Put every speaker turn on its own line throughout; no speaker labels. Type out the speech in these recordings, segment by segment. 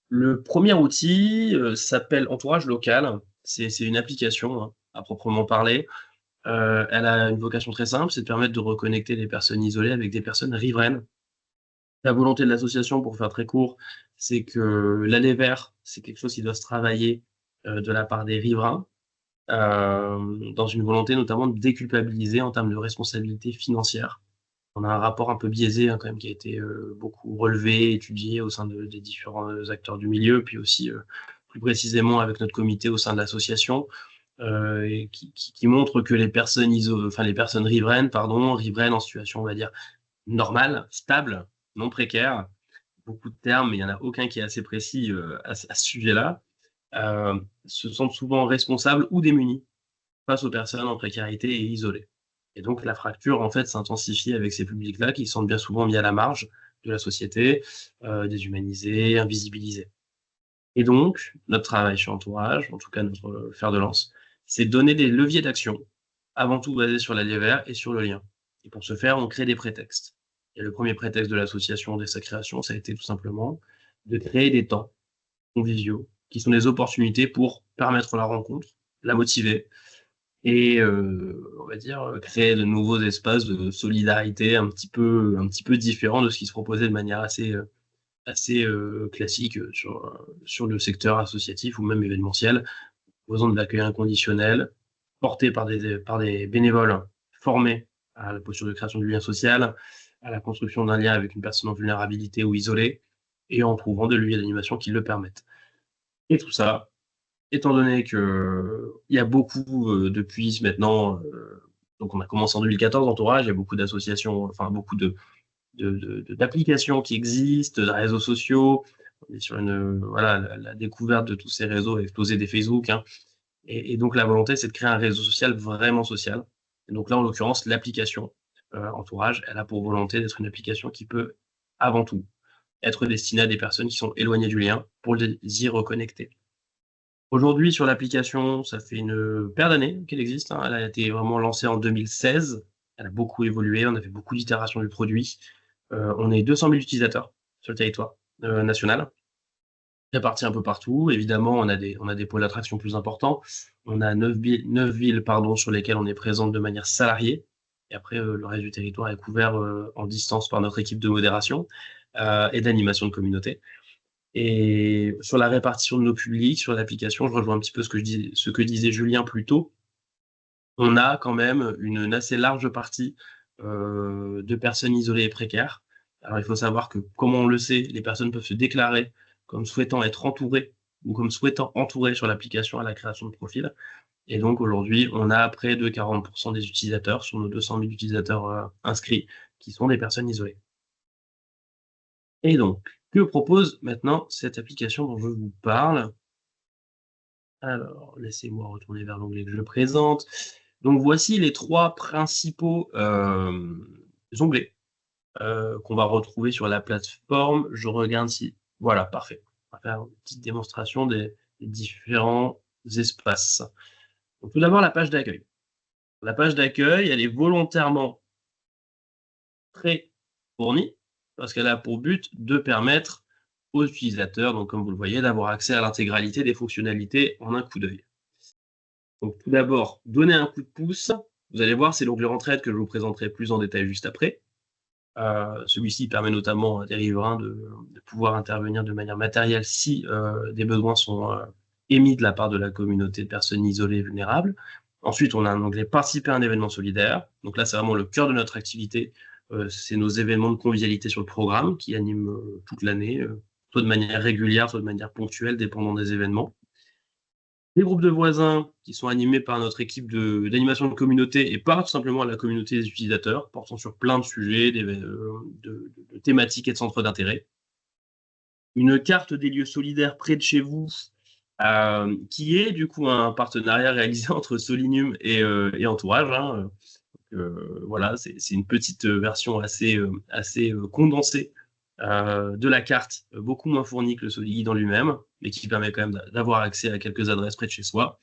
Le premier outil s'appelle Entourage Local. C'est une application hein, à proprement parler. Elle a une vocation très simple, c'est de permettre de reconnecter les personnes isolées avec des personnes riveraines. La volonté de l'association, pour faire très court, c'est que l'aller vers, c'est quelque chose qui doit se travailler de la part des riverains, dans une volonté notamment de déculpabiliser en termes de responsabilité financière. On a un rapport un peu biaisé hein, quand même qui a été beaucoup relevé, étudié au sein des différents acteurs du milieu, puis aussi plus précisément avec notre comité au sein de l'association, et qui montre que les personnes les personnes riveraines, riveraines en situation, on va dire, normale, stable, non précaire, beaucoup de termes, mais il n'y en a aucun qui est assez précis à ce sujet-là, se sentent souvent responsables ou démunis face aux personnes en précarité et isolées. Et donc la fracture, en fait, s'intensifie avec ces publics-là qui se sentent bien souvent mis à la marge de la société, déshumanisés, invisibilisés. Et donc, notre travail chez Entourage, en tout cas notre fer de lance, c'est donner des leviers d'action, avant tout basés sur la vert et sur le lien. Et pour ce faire, on crée des prétextes. Et le premier prétexte de l'association dès sa création, ça a été tout simplement de créer des temps conviviaux, qui sont des opportunités pour permettre la rencontre, la motiver, et on va dire créer de nouveaux espaces de solidarité un petit peu différents de ce qui se proposait de manière assez classique sur le secteur associatif ou même événementiel, proposant de l'accueil inconditionnel, porté par des bénévoles formés à la posture de création du lien social, à la construction d'un lien avec une personne en vulnérabilité ou isolée, et en trouvant des leviers d'animation qui le permettent. Et tout ça, étant donné qu'il y a beaucoup depuis maintenant, donc on a commencé en 2014, Entourage, il y a beaucoup d'associations, enfin beaucoup d'applications qui existent, de réseaux sociaux. On est sur voilà, la découverte de tous ces réseaux a explosé des Facebook. Hein. Et donc la volonté, c'est de créer un réseau social vraiment social. Et donc là, en l'occurrence, l'application Entourage, elle a pour volonté d'être une application qui peut, avant tout, être destinée à des personnes qui sont éloignées du lien pour les y reconnecter. Aujourd'hui, sur l'application, ça fait une paire d'années qu'elle existe. Hein. Elle a été vraiment lancée en 2016. Elle a beaucoup évolué. On a fait beaucoup d'itérations du produit. On est 200 000 utilisateurs sur le territoire national, répartis un peu partout. Évidemment, on a des pôles d'attraction plus importants. On a 9 villes sur lesquelles on est présente de manière salariée. Et après, le reste du territoire est couvert en distance par notre équipe de modération et d'animation de communauté. Et sur la répartition de nos publics, sur l'application, je rejoins un petit peu ce que disait Julien plus tôt. On a quand même une assez large partie de personnes isolées et précaires. Alors, il faut savoir que, comme on le sait, les personnes peuvent se déclarer comme souhaitant être entourées ou comme souhaitant entourer sur l'application à la création de profil. Et donc, aujourd'hui, on a près de 40% des utilisateurs sur nos 200 000 utilisateurs inscrits qui sont des personnes isolées. Et donc, que propose maintenant cette application dont je vous parle? Alors, laissez-moi retourner vers l'onglet que je présente. Donc, voici les 3 principaux onglets qu'on va retrouver sur la plateforme. Je regarde si... Voilà, parfait. On va faire une petite démonstration des différents espaces. Donc, tout d'abord, la page d'accueil. La page d'accueil, elle est volontairement très fournie parce qu'elle a pour but de permettre aux utilisateurs, donc comme vous le voyez, d'avoir accès à l'intégralité des fonctionnalités en un coup d'œil. Donc tout d'abord, donner un coup de pouce. Vous allez voir, c'est l'onglet Entraide que je vous présenterai plus en détail juste après. Celui-ci permet notamment à des riverains de pouvoir intervenir de manière matérielle si des besoins sont émis de la part de la communauté de personnes isolées et vulnérables. Ensuite, on a un onglet Participer à un événement solidaire. Donc là, c'est vraiment le cœur de notre activité. C'est nos événements de convivialité sur le programme qui animent toute l'année, soit de manière régulière, soit de manière ponctuelle, dépendant des événements. Des groupes de voisins qui sont animés par notre équipe d'animation de communauté et par tout simplement la communauté des utilisateurs, portant sur plein de sujets, de thématiques et de centres d'intérêt. Une carte des lieux solidaires près de chez vous, qui est du coup un partenariat réalisé entre Solinum et Entourage. Hein. Voilà, c'est une petite version assez condensée de la carte, beaucoup moins fournie que le Soliguide en lui-même, mais qui permet quand même d'avoir accès à quelques adresses près de chez soi.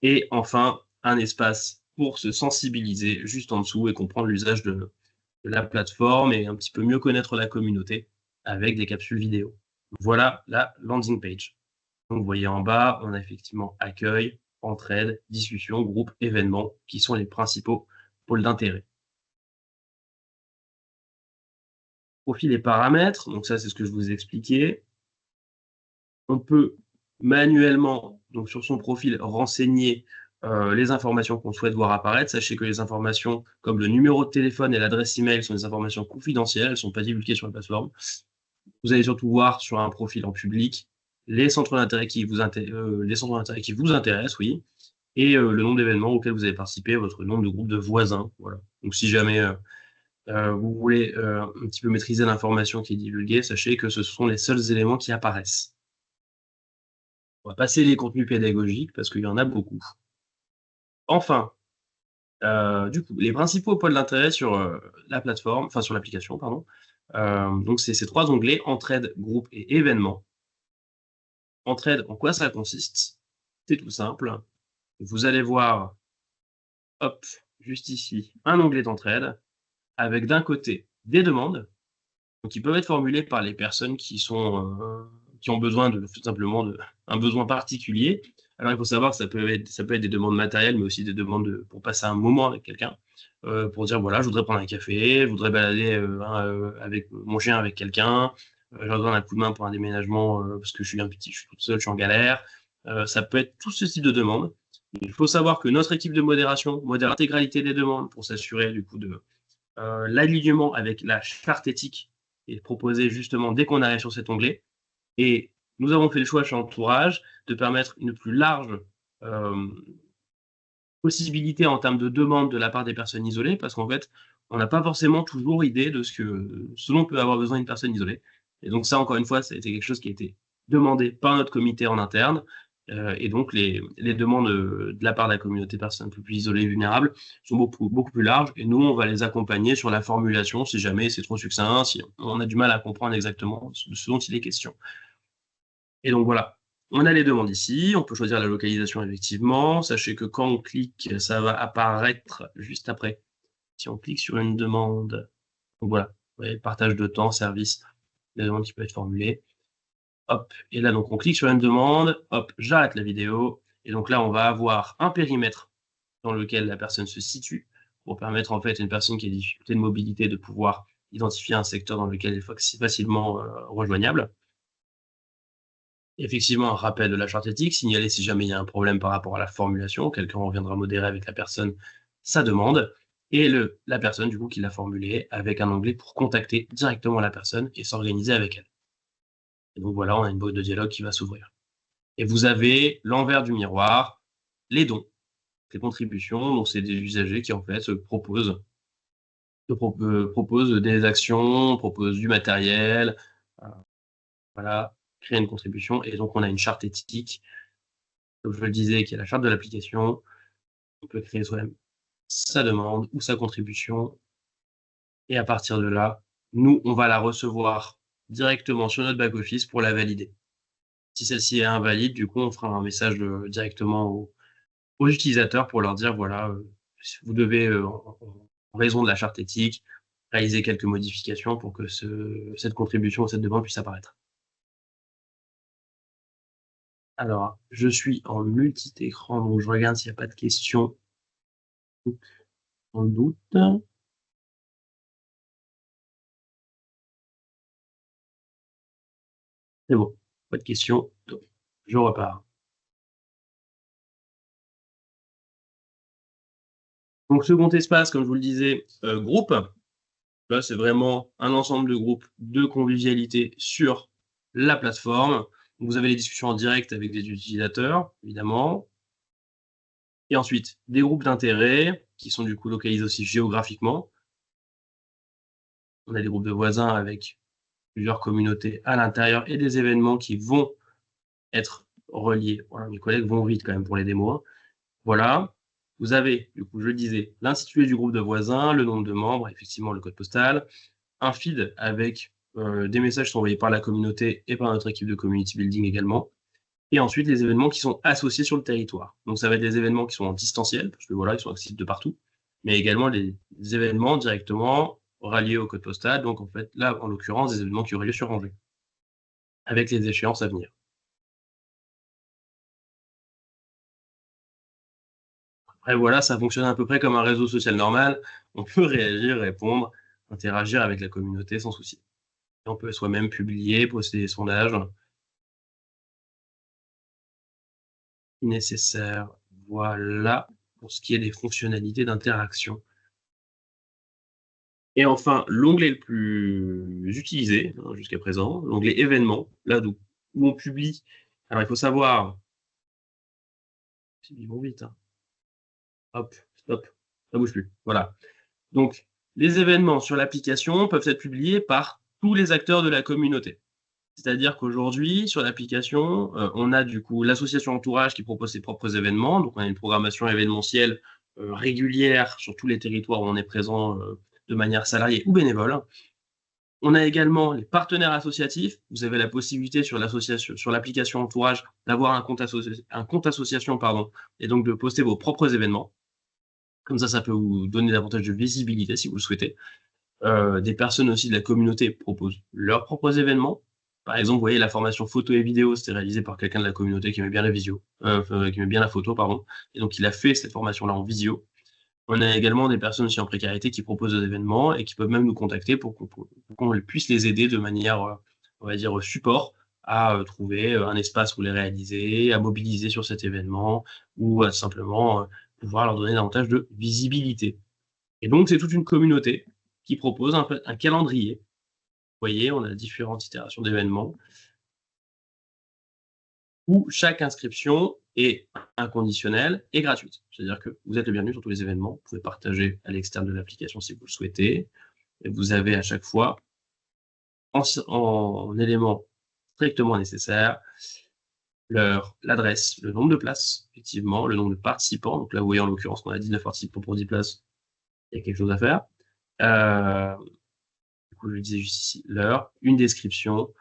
Et enfin, un espace pour se sensibiliser juste en dessous et comprendre l'usage de la plateforme et un petit peu mieux connaître la communauté avec des capsules vidéo. Voilà la landing page. Donc, vous voyez en bas, on a effectivement accueil, entraide, discussion, groupe, événements, qui sont les principaux pôles d'intérêt. Profil et paramètres, donc ça, c'est ce que je vous ai expliqué. On peut manuellement, donc sur son profil, renseigner les informations qu'on souhaite voir apparaître. Sachez que les informations comme le numéro de téléphone et l'adresse email sont des informations confidentielles, elles ne sont pas divulguées sur la plateforme. Vous allez surtout voir sur un profil en public les centres d'intérêt qui vous intéressent, oui, et le nombre d'événements auxquels vous avez participé, votre nombre de groupes de voisins. Voilà. Donc si jamais vous voulez un petit peu maîtriser l'information qui est divulguée, sachez que ce sont les seuls éléments qui apparaissent. On va passer les contenus pédagogiques parce qu'il y en a beaucoup. Enfin, du coup, les principaux pôles d'intérêt sur la plateforme, enfin sur l'application, pardon. Donc c'est ces 3 onglets, entraide, groupe et événements. Entraide, en quoi ça consiste? C'est tout simple. Vous allez voir, hop, juste ici, un onglet d'entraide avec d'un côté des demandes, donc qui peuvent être formulées par les personnes qui ont besoin de tout simplement un besoin particulier. Alors il faut savoir que ça peut être des demandes matérielles, mais aussi des demandes pour passer un moment avec quelqu'un, pour dire voilà, je voudrais prendre un café, je voudrais balader avec mon chien avec quelqu'un, j'ai besoin d'un coup de main pour un déménagement parce que je suis toute seule, je suis en galère. Ça peut être tout ce type de demande. Il faut savoir que notre équipe de modération modère l'intégralité des demandes pour s'assurer du coup de l'alignement avec la charte éthique est proposée justement dès qu'on arrive sur cet onglet. Et nous avons fait le choix chez Entourage de permettre une plus large possibilité en termes de demande de la part des personnes isolées, parce qu'en fait, on n'a pas forcément toujours idée de ce dont peut avoir besoin une personne isolée. Et donc ça, encore une fois, ça a été quelque chose qui a été demandé par notre comité en interne. Et donc les demandes de la part de la communauté de personnes un peu plus isolées et vulnérables sont beaucoup plus larges. Et nous, on va les accompagner sur la formulation si jamais c'est trop succinct, si on a du mal à comprendre exactement ce dont il est question. Et donc voilà, on a les demandes ici, on peut choisir la localisation effectivement. Sachez que quand on clique, ça va apparaître juste après. Si on clique sur une demande, donc voilà, vous voyez, partage de temps, service, la demande qui peut être formulée. Hop, et là donc on clique sur une demande, hop, j'arrête la vidéo. Et donc là, on va avoir un périmètre dans lequel la personne se situe pour permettre en fait à une personne qui a des difficultés de mobilité de pouvoir identifier un secteur dans lequel elle est facilement rejoignable. Effectivement, un rappel de la charte éthique, signaler si jamais il y a un problème par rapport à la formulation, quelqu'un reviendra modérer avec la personne sa demande, et la personne du coup qui l'a formulée avec un onglet pour contacter directement la personne et s'organiser avec elle. Et donc voilà, on a une boîte de dialogue qui va s'ouvrir. Et vous avez l'envers du miroir, les dons, les contributions, donc c'est des usagers qui en fait proposent des actions, proposent du matériel, voilà, créer une contribution, et donc on a une charte éthique, comme je le disais, qui est la charte de l'application. On peut créer soi-même sa demande ou sa contribution, et à partir de là, nous, on va la recevoir directement sur notre back-office pour la valider. Si celle-ci est invalide, du coup, on fera un message directement aux utilisateurs pour leur dire, voilà, vous devez, en raison de la charte éthique, réaliser quelques modifications pour que cette contribution ou cette demande puisse apparaître. Alors, je suis en multi-écran, donc je regarde s'il n'y a pas de questions dans le doute. C'est bon, pas de questions, donc je repars. Donc second espace, comme je vous le disais, groupe. Là, c'est vraiment un ensemble de groupes de convivialité sur la plateforme. Vous avez les discussions en direct avec des utilisateurs, évidemment. Et ensuite, des groupes d'intérêt qui sont du coup localisés aussi géographiquement. On a des groupes de voisins avec plusieurs communautés à l'intérieur et des événements qui vont être reliés. Voilà, mes collègues vont vite quand même pour les démos. Voilà. Vous avez, du coup, je le disais, l'intitulé du groupe de voisins, le nombre de membres, effectivement le code postal, un feed avec des messages qui sont envoyés par la communauté et par notre équipe de community building également. Et ensuite, les événements qui sont associés sur le territoire. Donc, ça va être des événements qui sont en distanciel, parce que voilà, ils sont accessibles de partout, mais également les événements directement ralliés au code postal. Donc, en fait, là, en l'occurrence, des événements qui auraient lieu sur Angers. avec les échéances à venir. Après voilà, ça fonctionne à peu près comme un réseau social normal. On peut réagir, répondre, interagir avec la communauté sans souci. On peut soi-même publier, poster des sondages nécessaires. Voilà, pour ce qui est des fonctionnalités d'interaction. Et enfin, l'onglet le plus utilisé, hein, jusqu'à présent, l'onglet événements, là où on publie. Alors il faut savoir, ils vont vite, hein. Hop, stop, ça bouge plus. Voilà. Donc, les événements sur l'application peuvent être publiés par tous les acteurs de la communauté. C'est-à-dire qu'aujourd'hui, sur l'application, on a du coup l'association Entourage qui propose ses propres événements. Donc, on a une programmation événementielle régulière sur tous les territoires où on est présent de manière salariée ou bénévole. On a également les partenaires associatifs. Vous avez la possibilité sur l'application Entourage d'avoir un compte association, pardon, et donc de poster vos propres événements. Comme ça peut vous donner davantage de visibilité si vous le souhaitez. Des personnes aussi de la communauté proposent leurs propres événements. Par exemple, vous voyez la formation photo et vidéo, c'était réalisé par quelqu'un de la communauté qui aimait bien qui aimait bien la photo, pardon. Et donc il a fait cette formation-là en visio. On a également des personnes aussi en précarité qui proposent des événements et qui peuvent même nous contacter pour qu'on puisse les aider de manière, on va dire, support à trouver un espace où les réaliser, à mobiliser sur cet événement ou à simplement pouvoir leur donner davantage de visibilité. Et donc, c'est toute une communauté qui propose un calendrier. Vous voyez, on a différentes itérations d'événements où chaque inscription est inconditionnelle et gratuite. C'est-à-dire que vous êtes le bienvenu sur tous les événements. Vous pouvez partager à l'externe de l'application si vous le souhaitez. Et vous avez à chaque fois, en éléments strictement nécessaires, l'heure, l'adresse, le nombre de places, effectivement, le nombre de participants. Donc là, vous voyez en l'occurrence qu'on a 19 participants pour 10 places. Il y a quelque chose à faire. Du coup, je le disais juste ici, l'heure, une description.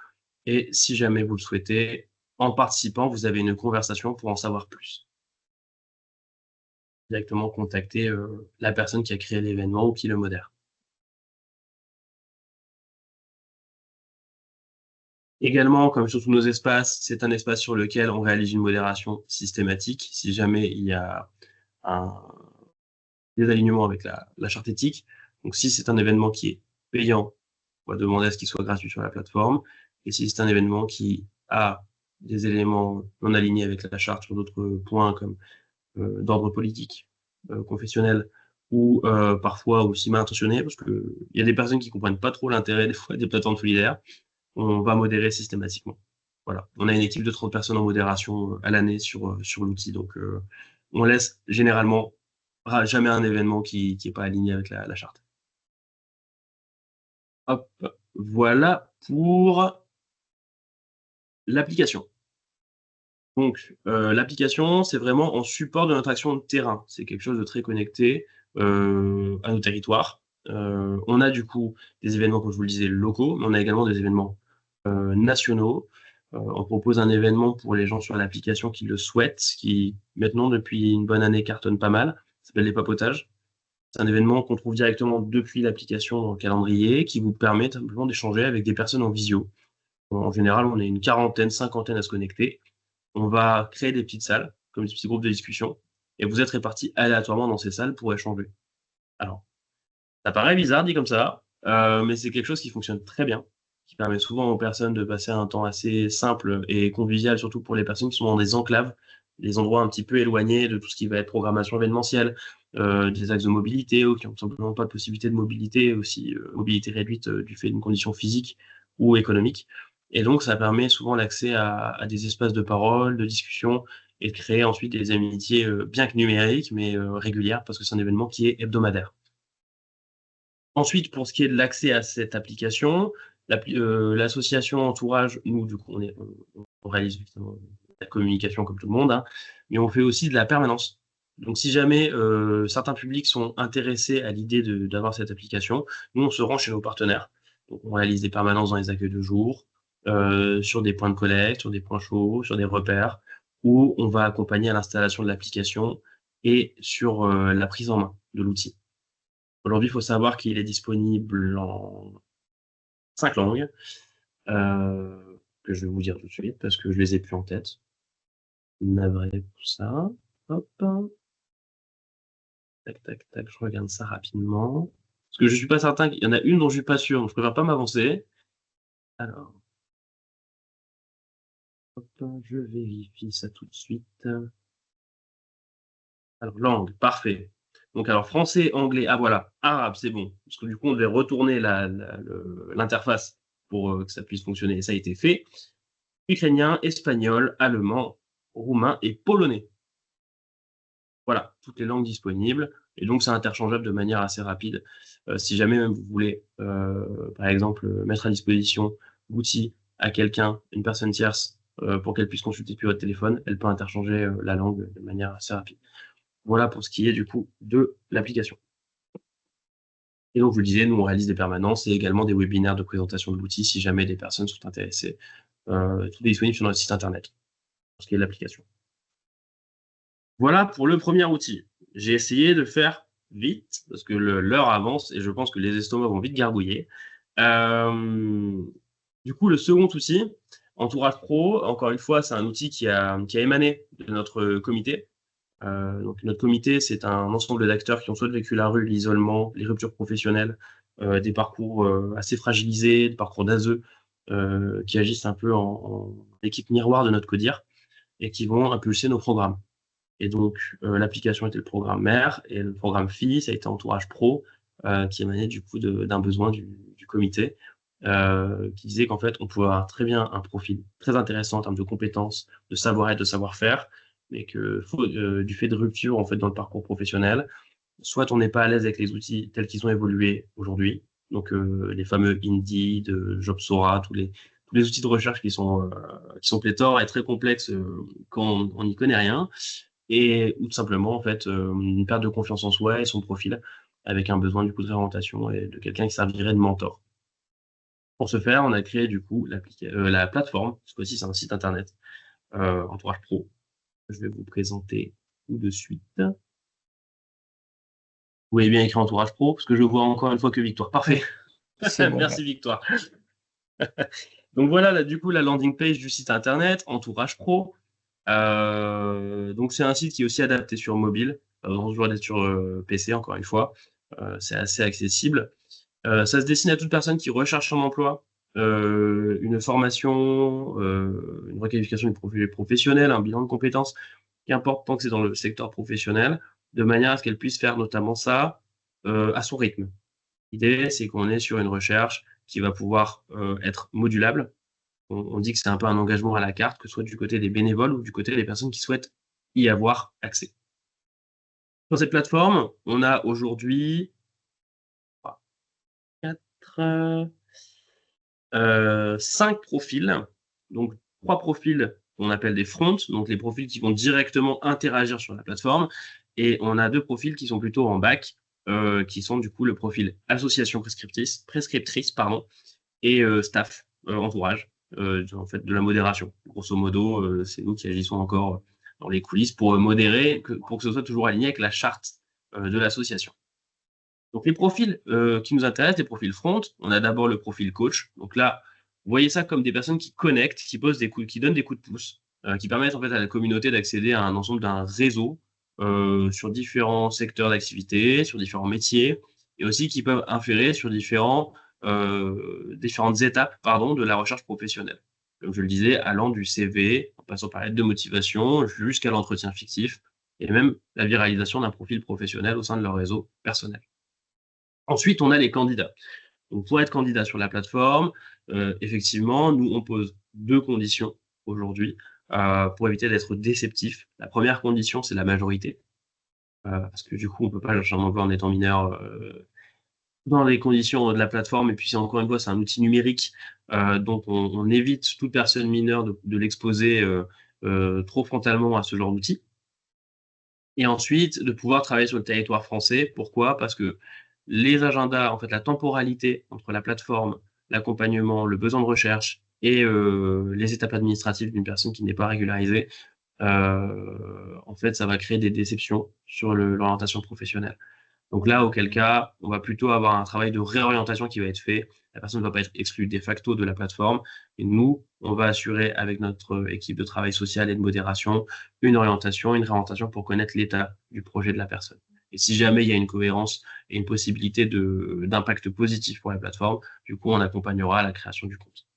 Et si jamais vous le souhaitez, en participant, vous avez une conversation pour en savoir plus. Directement contacter la personne qui a créé l'événement ou qui le modère. Également, comme sur tous nos espaces, c'est un espace sur lequel on réalise une modération systématique. Si jamais il y a un désalignement avec la charte éthique, donc si c'est un événement qui est payant, on va demander à ce qu'il soit gratuit sur la plateforme. Et si c'est un événement qui a des éléments non alignés avec la charte sur d'autres points comme d'ordre politique, confessionnel, ou parfois aussi mal intentionnés, parce qu'il y a des personnes qui comprennent pas trop l'intérêt des fois des plateformes solidaires, on va modérer systématiquement. Voilà. On a une équipe de 30 personnes en modération à l'année sur l'outil, donc on laisse généralement jamais un événement qui est pas aligné avec la charte. Hop, voilà pour l'application. Donc, l'application, c'est vraiment en support de notre action de terrain. C'est quelque chose de très connecté à nos territoires. On a du coup des événements, comme je vous le disais, locaux, mais on a également des événements nationaux. On propose un événement pour les gens sur l'application qui le souhaitent, qui maintenant depuis une bonne année cartonne pas mal. Ça s'appelle les papotages. C'est un événement qu'on trouve directement depuis l'application dans le calendrier, qui vous permet simplement d'échanger avec des personnes en visio. En général, on est une quarantaine, cinquantaine à se connecter. On va créer des petites salles, comme des petits groupes de discussion, et vous êtes répartis aléatoirement dans ces salles pour échanger. Alors, ça paraît bizarre dit comme ça, mais c'est quelque chose qui fonctionne très bien, qui permet souvent aux personnes de passer un temps assez simple et convivial, surtout pour les personnes qui sont dans des enclaves, des endroits un petit peu éloignés de tout ce qui va être programmation événementielle, des axes de mobilité ou qui ont tout simplement pas de possibilité de mobilité, aussi mobilité réduite du fait d'une condition physique ou économique. Et donc ça permet souvent l'accès à des espaces de parole, de discussion et de créer ensuite des amitiés, bien que numériques, mais régulières parce que c'est un événement qui est hebdomadaire. Ensuite, pour ce qui est de l'accès à cette application, l'association Entourage, nous, du coup, on réalise évidemment la communication comme tout le monde, hein, mais on fait aussi de la permanence. Donc, si jamais certains publics sont intéressés à l'idée d'avoir cette application, nous, on se rend chez nos partenaires. Donc, on réalise des permanences dans les accueils de jour, sur des points de collecte, sur des points chauds, sur des repères, où on va accompagner à l'installation de l'application et sur la prise en main de l'outil. Aujourd'hui, il faut savoir qu'il est disponible en 5 langues, que que je vais vous dire tout de suite, parce que je les ai plus en tête. Navré pour ça. Hop. Tac, tac, tac, je regarde ça rapidement. Parce que je suis pas certain qu'il y en a une dont je suis pas sûr, donc je préfère pas m'avancer. Alors, hop, je vérifie ça tout de suite. Alors, langue, parfait. Donc, alors, français, anglais, ah voilà, arabe, c'est bon. Parce que du coup, on devait retourner l'interface pour que ça puisse fonctionner, et ça a été fait. Ukrainien, espagnol, allemand, roumain et polonais. Voilà, toutes les langues disponibles. Et donc, c'est interchangeable de manière assez rapide. Si jamais même vous voulez, par exemple, mettre à disposition l'outil à quelqu'un, une personne tierce, pour qu'elle puisse consulter depuis votre téléphone, elle peut interchanger la langue de manière assez rapide. Voilà pour ce qui est du coup de l'application. Et donc, je vous le disais, nous, on réalise des permanences et également des webinaires de présentation de l'outil si jamais des personnes sont intéressées. Tout est disponible sur notre site internet pour ce qui est de l'application. Voilà pour le premier outil. J'ai essayé de faire vite parce que l'heure avance et je pense que les estomacs vont vite gargouiller. Du coup, le second outil, Entourage Pro, encore une fois, c'est un outil qui a émané de notre comité. Donc notre comité, c'est un ensemble d'acteurs qui ont soit vécu la rue, l'isolement, les ruptures professionnelles, des parcours assez fragilisés, des parcours d'ASE, qui agissent un peu en équipe miroir de notre CODIR et qui vont impulser nos programmes. Et donc, l'application était le programme mère et le programme fille, ça a été Entourage Pro, qui émanait du coup d'un besoin du comité, qui disait qu'en fait, on pouvait avoir très bien un profil très intéressant en termes de compétences, de savoir-être, de savoir-faire, mais que du fait de rupture en fait dans le parcours professionnel, soit on n'est pas à l'aise avec les outils tels qu'ils ont évolué aujourd'hui, donc les fameux Indeed, Jobsora, tous les outils de recherche qui sont pléthores et très complexes quand on n'y connaît rien, ou tout simplement en fait une perte de confiance en soi et son profil, avec un besoin du coup de réorientation et de quelqu'un qui servirait de mentor. Pour ce faire, on a créé du coup la plateforme. Ce fois-ci, c'est un site internet, Entourage Pro. Je vais vous présenter tout de suite. Vous voyez bien écrit Entourage Pro, parce que je vois encore une fois que Victoire. Parfait.
C'est bon,
Merci Victoire. Donc voilà, là, du coup, la landing page du site internet, Entourage Pro. Donc c'est un site qui est aussi adapté sur mobile, toujours d'être sur PC, encore une fois. C'est assez accessible. Ça se destine à toute personne qui recherche son emploi, une formation, une requalification du profil professionnel, un bilan de compétences, qu'importe tant que c'est dans le secteur professionnel, de manière à ce qu'elle puisse faire notamment ça à son rythme. L'idée, c'est qu'on est sur une recherche qui va pouvoir être modulable. On dit que c'est un peu un engagement à la carte, que ce soit du côté des bénévoles ou du côté des personnes qui souhaitent y avoir accès. Sur cette plateforme, on a aujourd'hui 5 profils. Donc 3 profils qu'on appelle des fronts, donc les profils qui vont directement interagir sur la plateforme. Et on a 2 profils qui sont plutôt en back, qui sont du coup le profil association prescriptrice et staff, entourage, en fait de la modération. Grosso modo, c'est nous qui agissons encore dans les coulisses pour modérer, pour que ce soit toujours aligné avec la charte de l'association. Donc les profils qui nous intéressent, les profils front, on a d'abord le profil coach. Donc là, vous voyez ça comme des personnes qui connectent, qui donnent des coups de pouce, qui permettent en fait à la communauté d'accéder à un ensemble d'un réseau sur différents secteurs d'activité, sur différents métiers, et aussi qui peuvent inférer sur différentes étapes de la recherche professionnelle. Comme je le disais, allant du CV, en passant par l'aide de motivation, jusqu'à l'entretien fictif, et même la viralisation d'un profil professionnel au sein de leur réseau personnel. Ensuite, on a les candidats. Donc, pour être candidat sur la plateforme, effectivement, nous, on pose 2 conditions aujourd'hui pour éviter d'être déceptif. La première condition, c'est la majorité. Parce que du coup, on ne peut pas chercher un emploi en étant mineur dans les conditions de la plateforme. Et puis, encore une fois, c'est un outil numérique. Donc, on évite toute personne mineure de l'exposer trop frontalement à ce genre d'outil. Et ensuite, de pouvoir travailler sur le territoire français. Pourquoi? Parce que les agendas, en fait, la temporalité entre la plateforme, l'accompagnement, le besoin de recherche et les étapes administratives d'une personne qui n'est pas régularisée, en fait, ça va créer des déceptions sur l'orientation professionnelle. Donc là, auquel cas, on va plutôt avoir un travail de réorientation qui va être fait La personne ne va pas être exclue de facto de la plateforme. Et nous, on va assurer avec notre équipe de travail social et de modération une orientation, une réorientation pour connaître l'état du projet de la personne. Et si jamais il y a une cohérence et une possibilité d'impact positif pour la plateforme, du coup, on accompagnera à la création du compte.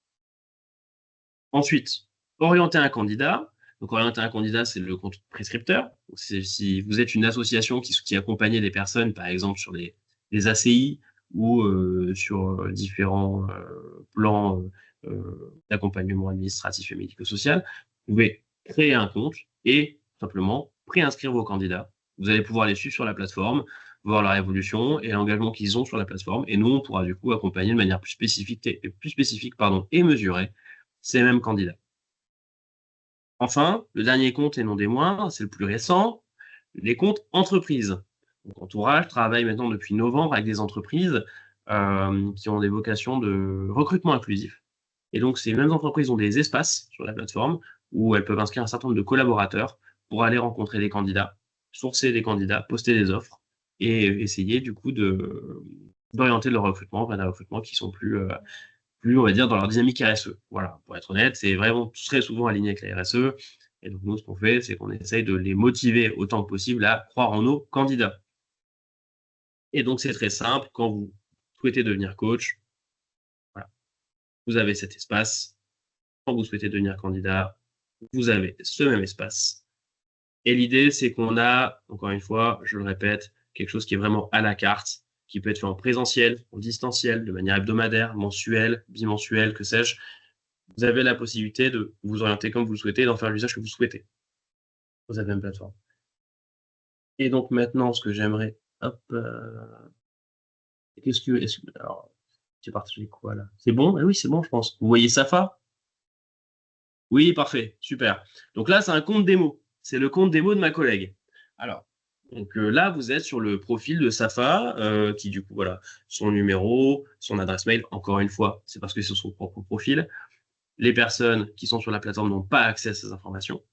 Ensuite, orienter un candidat. Donc, orienter un candidat, c'est le compte prescripteur. Si vous êtes une association qui accompagne des personnes, par exemple, sur les ACI ou sur différents plans d'accompagnement administratif et médico-social, vous pouvez créer un compte et simplement préinscrire vos candidats. Vous allez pouvoir les suivre sur la plateforme, voir leur évolution et l'engagement qu'ils ont sur la plateforme. Et nous, on pourra du coup accompagner de manière plus spécifique et mesurée ces mêmes candidats. Enfin, le dernier compte et non des moindres, c'est le plus récent, les comptes entreprises. Donc, Entourage travaille maintenant depuis novembre avec des entreprises qui ont des vocations de recrutement inclusif. Et donc, ces mêmes entreprises ont des espaces sur la plateforme où elles peuvent inscrire un certain nombre de collaborateurs pour aller rencontrer des candidats, sourcer des candidats, poster des offres et essayer du coup d'orienter leur recrutement vers des recrutements qui sont plus, on va dire, dans leur dynamique RSE. Voilà, pour être honnête, c'est vraiment très souvent aligné avec la RSE. Et donc, nous, ce qu'on fait, c'est qu'on essaye de les motiver autant que possible à croire en nos candidats. Et donc, c'est très simple. Quand vous souhaitez devenir coach, voilà, vous avez cet espace. Quand vous souhaitez devenir candidat, vous avez ce même espace. Et l'idée, c'est qu'on a, encore une fois, je le répète, quelque chose qui est vraiment à la carte, qui peut être fait en présentiel, en distanciel, de manière hebdomadaire, mensuelle, bimensuelle, que sais-je. Vous avez la possibilité de vous orienter comme vous le souhaitez et d'en faire l'usage que vous souhaitez sur cette même plateforme. Et donc maintenant, ce que j'aimerais, hop, alors, j'ai partagé quoi là? C'est bon? Eh oui, c'est bon, je pense. Vous voyez Safa? Oui, parfait, super. Donc là, c'est un compte démo. C'est le compte démo de ma collègue. Alors, donc là, vous êtes sur le profil de Safa, qui du coup, voilà, son numéro, son adresse mail, encore une fois, c'est parce que c'est son propre profil. Les personnes qui sont sur la plateforme n'ont pas accès à ces informations.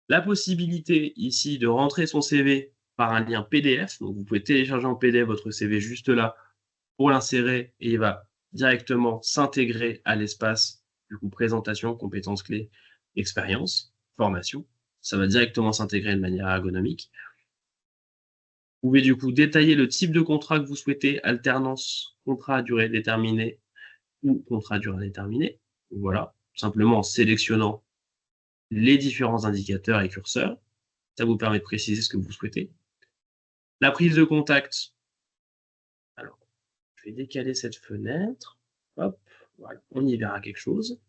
La possibilité ici de rentrer son CV par un lien PDF. Donc, vous pouvez télécharger en PDF votre CV juste là pour l'insérer et il va directement s'intégrer à l'espace du coup présentation, compétences clés, expérience, formation. Ça va directement s'intégrer de manière ergonomique. Vous pouvez du coup détailler le type de contrat que vous souhaitez, alternance, contrat à durée déterminée ou contrat à durée indéterminée. Voilà, simplement en sélectionnant les différents indicateurs et curseurs. Ça vous permet de préciser ce que vous souhaitez. La prise de contact. Alors, je vais décaler cette fenêtre. Hop, voilà, on y verra quelque chose.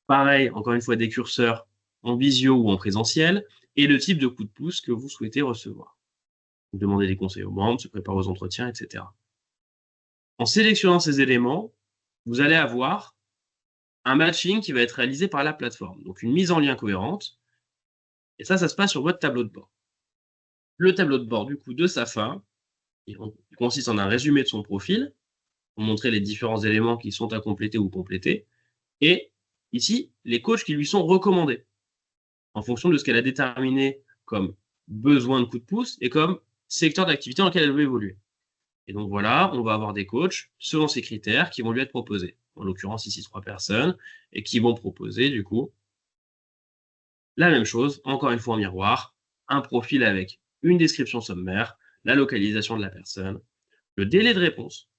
Pareil, encore une fois, des curseurs en visio ou en présentiel et le type de coup de pouce que vous souhaitez recevoir. Vous demandez des conseils aux membres, se préparer aux entretiens, etc. En sélectionnant ces éléments, vous allez avoir un matching qui va être réalisé par la plateforme. Donc, une mise en lien cohérente. Et ça se passe sur votre tableau de bord. Le tableau de bord, du coup, de Safa, il consiste en un résumé de son profil, pour montrer les différents éléments qui sont à compléter ou compléter, et ici, les coachs qui lui sont recommandés, en fonction de ce qu'elle a déterminé comme besoin de coup de pouce et comme secteur d'activité dans lequel elle veut évoluer. Et donc voilà, on va avoir des coachs selon ces critères qui vont lui être proposés. En l'occurrence, ici, 3 personnes, et qui vont proposer, du coup, la même chose, encore une fois en miroir, un profil avec une description sommaire, la localisation de la personne, le délai de réponse,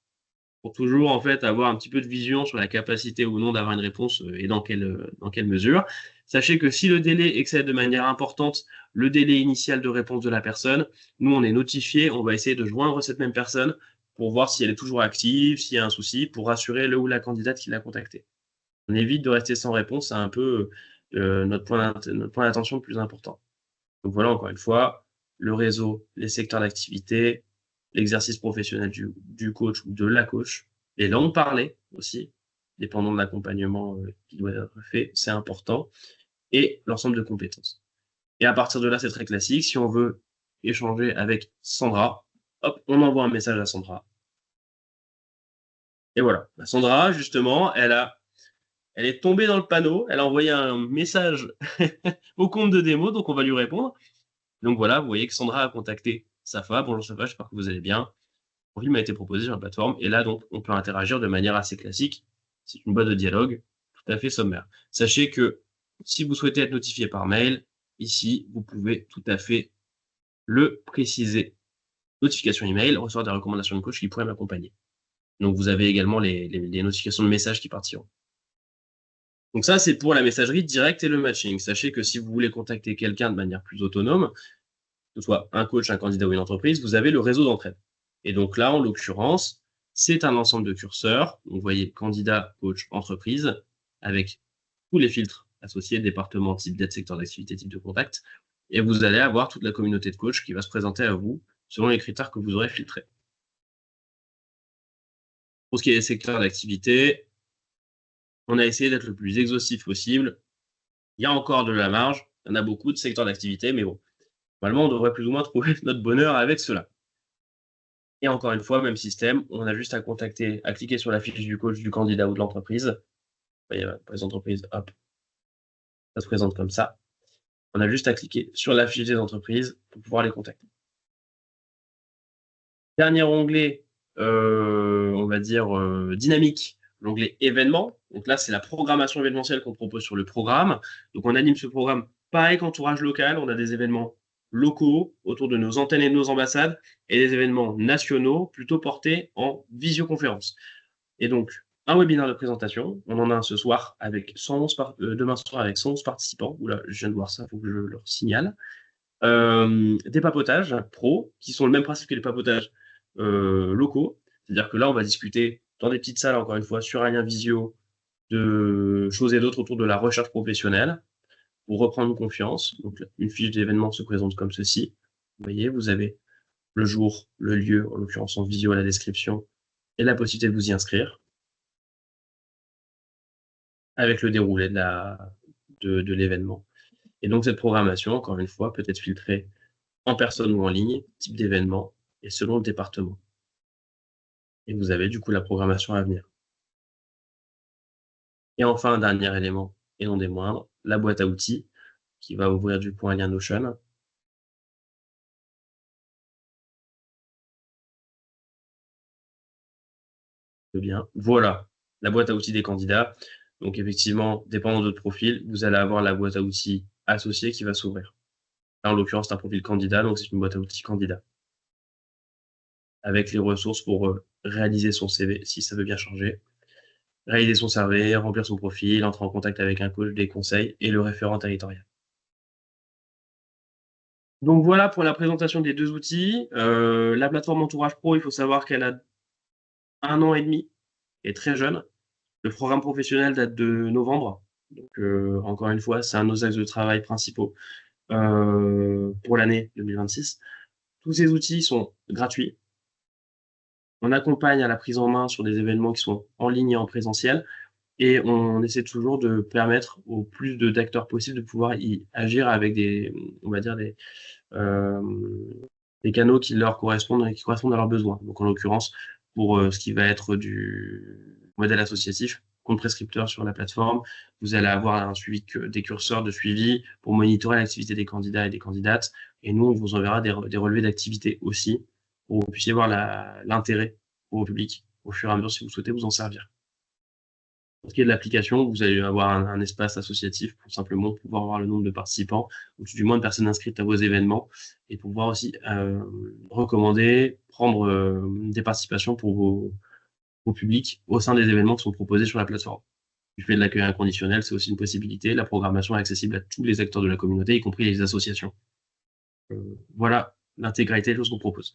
pour toujours en fait avoir un petit peu de vision sur la capacité ou non d'avoir une réponse et dans quelle mesure. Sachez que si le délai excède de manière importante le délai initial de réponse de la personne, nous on est notifié, on va essayer de joindre cette même personne pour voir si elle est toujours active, s'il y a un souci, pour rassurer le ou la candidate qui l'a contactée. On évite de rester sans réponse, c'est un peu notre point d'attention le plus important. Donc voilà, encore une fois, le réseau, les secteurs d'activité, l'exercice professionnel du coach ou de la coach, les langues parlées aussi, dépendant de l'accompagnement qui doit être fait, c'est important, et l'ensemble de compétences. Et à partir de là, c'est très classique. Si on veut échanger avec Sandra, hop, on envoie un message à Sandra. Et voilà. Sandra, justement, elle est tombée dans le panneau, elle a envoyé un message au compte de démo, donc on va lui répondre. Donc voilà, vous voyez que Sandra a contacté Safa. Bonjour Safa, j'espère que vous allez bien. profil m'a été proposé sur la plateforme. Et là, donc, on peut interagir de manière assez classique. C'est une boîte de dialogue tout à fait sommaire. Sachez que si vous souhaitez être notifié par mail, ici, vous pouvez tout à fait le préciser. Notification email, recevoir des recommandations de coach qui pourraient m'accompagner. Donc, vous avez également les notifications de messages qui partiront. Donc ça, c'est pour la messagerie directe et le matching. Sachez que si vous voulez contacter quelqu'un de manière plus autonome, que ce soit un coach, un candidat ou une entreprise, vous avez le réseau d'entraide. Et donc là, en l'occurrence, c'est un ensemble de curseurs. Donc, vous voyez candidat, coach, entreprise, avec tous les filtres associés, département, type d'aide, secteur d'activité, type de contact. Et vous allez avoir toute la communauté de coachs qui va se présenter à vous selon les critères que vous aurez filtrés. Pour ce qui est des secteurs d'activité, on a essayé d'être le plus exhaustif possible. Il y a encore de la marge. Il y en a beaucoup de secteurs d'activité, mais bon, normalement, on devrait plus ou moins trouver notre bonheur avec cela. Et encore une fois, même système, on a juste à cliquer sur la fiche du coach, du candidat ou de l'entreprise. Vous voyez, pour les entreprises, hop, ça se présente comme ça. On a juste à cliquer sur la fiche des entreprises pour pouvoir les contacter. Dernier onglet, on va dire dynamique, l'onglet événements. Donc là, c'est la programmation événementielle qu'on propose sur le programme. Donc on anime ce programme pareil qu'entourage local. On a des événements locaux autour de nos antennes et de nos ambassades et des événements nationaux plutôt portés en visioconférence. Et donc, un webinaire de présentation. On en a un ce soir avec 111 demain soir avec 111 participants. Oula, je viens de voir ça, il faut que je leur signale. Des papotages pro qui sont le même principe que les papotages locaux. C'est-à-dire que là, on va discuter dans des petites salles, encore une fois, sur un lien visio, de choses et d'autres autour de la recherche professionnelle pour reprendre confiance. Donc, une fiche d'événement se présente comme ceci. Vous voyez, vous avez le jour, le lieu, en l'occurrence en visio à la description, et la possibilité de vous y inscrire avec le déroulé de l'événement. Et donc, cette programmation, encore une fois, peut être filtrée en personne ou en ligne, type d'événement, et selon le département. Et vous avez du coup la programmation à venir. Et enfin, un dernier élément, et non des moindres, la boîte à outils, qui va ouvrir du coup un lien Notion. Bien. Voilà, la boîte à outils des candidats. Donc effectivement, dépendant de votre profil, vous allez avoir la boîte à outils associée qui va s'ouvrir. Là, en l'occurrence, c'est un profil candidat, donc c'est une boîte à outils candidat. Avec les ressources pour réaliser son CV, si ça veut bien changer. Réaliser son CV, remplir son profil, entrer en contact avec un coach, des conseils et le référent territorial. Donc voilà pour la présentation des deux outils. La plateforme Entourage Pro, il faut savoir qu'elle a 1 an et demi, elle est très jeune. Le programme professionnel date de novembre. Donc encore une fois, c'est un de nos axes de travail principaux pour l'année 2026. Tous ces outils sont gratuits. On accompagne à la prise en main sur des événements qui sont en ligne et en présentiel. Et on essaie toujours de permettre au plus d'acteurs possible de pouvoir y agir avec on va dire des canaux qui leur correspondent et qui correspondent à leurs besoins. Donc en l'occurrence, pour ce qui va être du modèle associatif, compte prescripteur sur la plateforme, vous allez avoir un suivi des curseurs de suivi pour monitorer l'activité des candidats et des candidates. Et nous, on vous enverra des relevés d'activité aussi pour que vous puissiez voir l'intérêt au public au fur et à mesure si vous souhaitez vous en servir. Pour ce qui est de l'application, vous allez avoir un espace associatif pour simplement pouvoir voir le nombre de participants, ou du moins de personnes inscrites à vos événements, et pouvoir aussi recommander, prendre des participations pour vos publics au sein des événements qui sont proposés sur la plateforme. Du fait de l'accueil inconditionnel, c'est aussi une possibilité. La programmation est accessible à tous les acteurs de la communauté, y compris les associations. Voilà l'intégralité des choses qu'on propose.